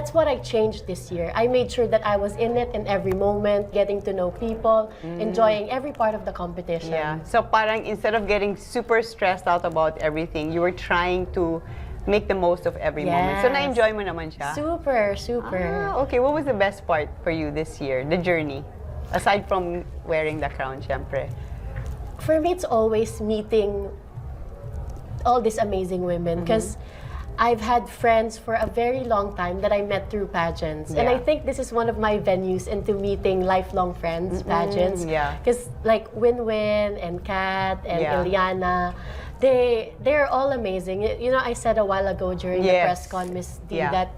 that's what I changed this year. I made sure that I was in it in every moment, getting to know people, enjoying every part of the competition. Yeah. So parang instead of getting super stressed out about everything, you were trying to make the most of every moment. So na-enjoy mo naman siya? Super, super. Ah, okay. What was the best part for you this year, the journey? Aside from wearing the crown, syempre. For me, it's always meeting all these amazing women because I've had friends for a very long time that I met through pageants. And I think this is one of my venues into meeting lifelong friends, pageants. Because like Win-Win and Kat and Ileana, they're all amazing. You know, I said a while ago during the press con, Miss D, that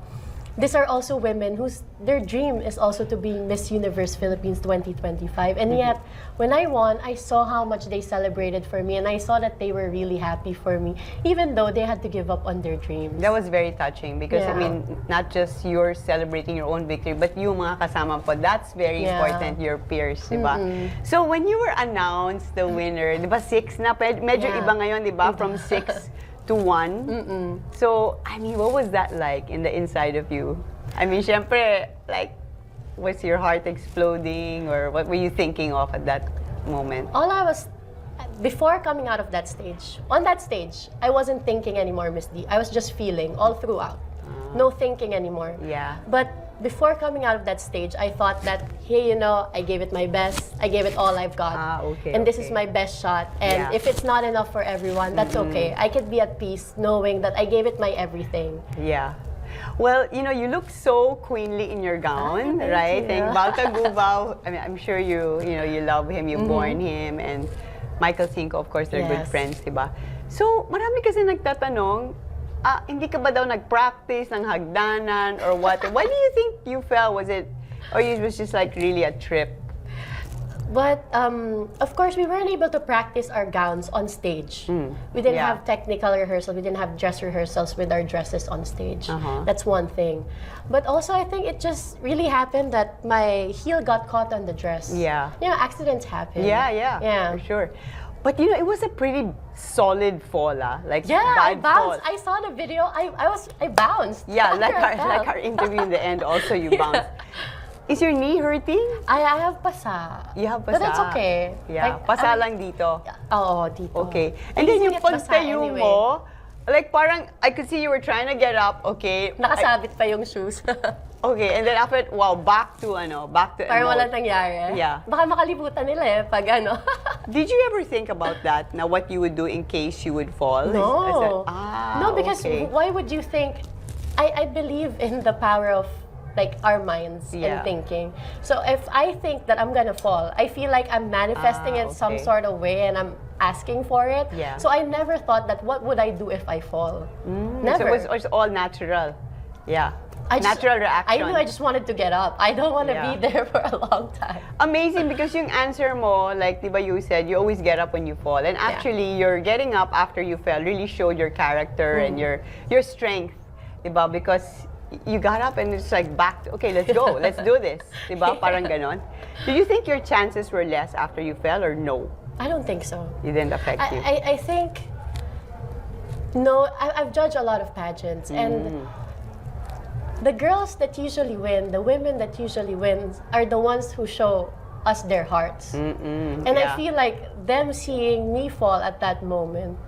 these are also women whose their dream is also to be Miss Universe Philippines 2025. And yet, when I won, I saw how much they celebrated for me, and I saw that they were really happy for me, even though they had to give up on their dreams. That was very touching because, I mean, not just you're celebrating your own victory, but yung mga kasama po, that's very important, your peers, di ba? So, when you were announced the winner, di ba 6 na? Medyo iba ngayon, di ba? From 6 to 1. So, I mean, what was that like in the inside of you? I mean, syempre, like, was your heart exploding or what were you thinking of at that moment? Before coming out of that stage, on that stage, I wasn't thinking anymore, Miss D. I was just feeling all throughout. No thinking anymore. Yeah. But before coming out of that stage, I thought that, hey, you know, I gave it my best. I gave it all I've got. And this is my best shot. And if it's not enough for everyone, that's okay. I could be at peace knowing that I gave it my everything. Yeah. Well, you know, you look so queenly in your gown, right? And Balta Gubao, I mean, I'm sure you love him, you born him, and Michael Cinco, of course, they're good friends, diba? So, marami kasi nagtatanong, hindi ka ba daw nag-practice ng hagdanan or what? Why do you think you fell? Was it was just like really a trip? But, of course, we weren't able to practice our gowns on stage. We didn't have technical rehearsal. We didn't have dress rehearsals with our dresses on stage. That's one thing. But also, I think it just really happened that my heel got caught on the dress. Yeah. You know, accidents happen. Yeah, for sure. But, you know, it was a pretty solid fall, like I bounced. fall. I saw the video. I bounced. Yeah, like our interview in the end, also you bounced. Is your knee hurting? I have pasa. You have pasa? But it's okay. Yeah, like, pasa lang dito? Oo, dito. Okay. And then yung pagtayo mo, like parang, I could see you were trying to get up, okay. Nakasabit pa yung shoes. Okay, and then after, wow, back to parang walang nangyari. Yeah. Baka makalimutan nila pag ano. Did you ever think about that, na what you would do in case you would fall? No. No, because why would you think, I believe in the power of like our minds and thinking. So if I think that I'm gonna fall, I feel like I'm manifesting it some sort of way and I'm asking for it. Yeah. So I never thought that what would I do if I fall? Never. So it was all natural. Yeah. Natural reaction. I knew I just wanted to get up. I don't want to be there for a long time. Amazing, because yung answer mo, like diba you said, you always get up when you fall. And actually, your getting up after you fell really showed your character and your strength, diba? Because you got up and it's like back to, okay, let's go, let's do this, diba? Parang ganon. Do you think your chances were less after you fell or no? I don't think so. It didn't affect you? I think, no, I've judged a lot of pageants and the girls that usually win, the women that usually win are the ones who show us their hearts. And I feel like them seeing me fall at that moment,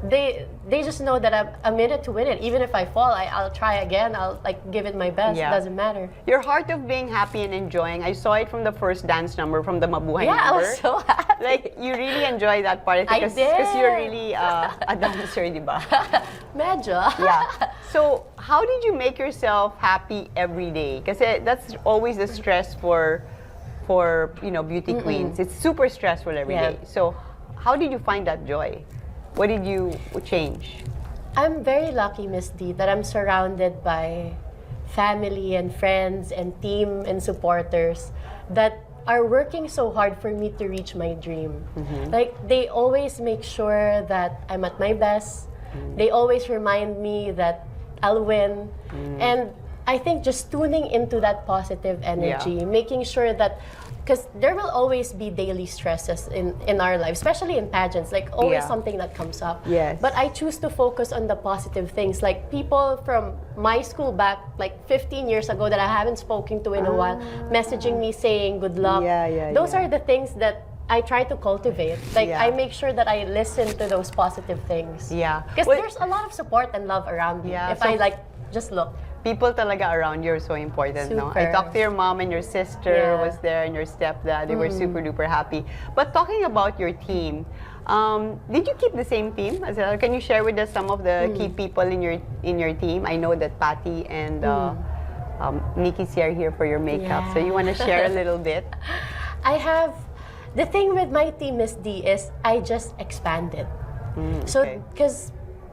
they just know that I'm in it to win it. Even if I fall, I'll try again. I'll like give it my best. It doesn't matter. Your heart of being happy and enjoying, I saw it from the first dance number, from the Mabuhay number. I was so happy. Like, you really enjoy that part because you're really a dancer, diba? Medyo. So, how did you make yourself happy every day? Kasi that's always the stress for beauty queens. It's super stressful every day. So, how did you find that joy? What did you change? I'm very lucky, Miss D, that I'm surrounded by family and friends and team and supporters that are working so hard for me to reach my dream. Like, they always make sure that I'm at my best. They always remind me that I'll win. And I think just tuning into that positive energy, making sure that, because there will always be daily stresses in our lives, especially in pageants, like always something that comes up. Yes. But I choose to focus on the positive things, like people from my school back like 15 years ago that I haven't spoken to in a while, messaging me saying good luck. Those are the things that I try to cultivate. Like, I make sure that I listen to those positive things. Yeah. Because there's a lot of support and love around me if I like just look. People talaga around you are so important, no? I talked to your mom and your sister was there and your stepdad. They were super duper happy. But talking about your team, did you keep the same team as well? Can you share with us some of the key people in your team? I know that Patty and Nikki's here for your makeup. So you want to share a little bit? I have, the thing with my team, Miss D, is I just expanded. So, because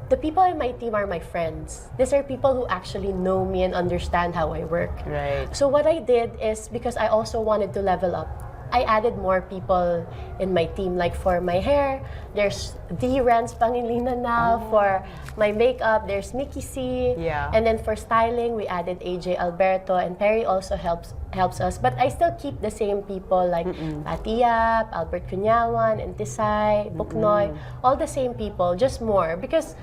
the people in my team are my friends. These are people who actually know me and understand how I work. Right. So what I did is, because I also wanted to level up, I added more people in my team. Like for my hair, there's the Rans Pangilinan now. For my makeup, there's Mickey C. And then for styling, we added AJ Alberto, and Perry also helps us. But I still keep the same people like Patiap, Albert Cunyawan, and Tisay, Buknoy, all the same people, just more, because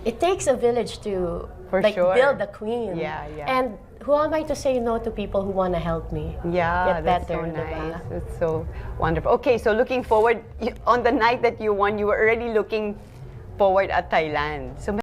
it takes a village to build a queen. And who am I to say no to people who want to help me get that's better? so nice. It's so wonderful. Okay, so looking forward, on the night that you won, you were already looking forward at Thailand. So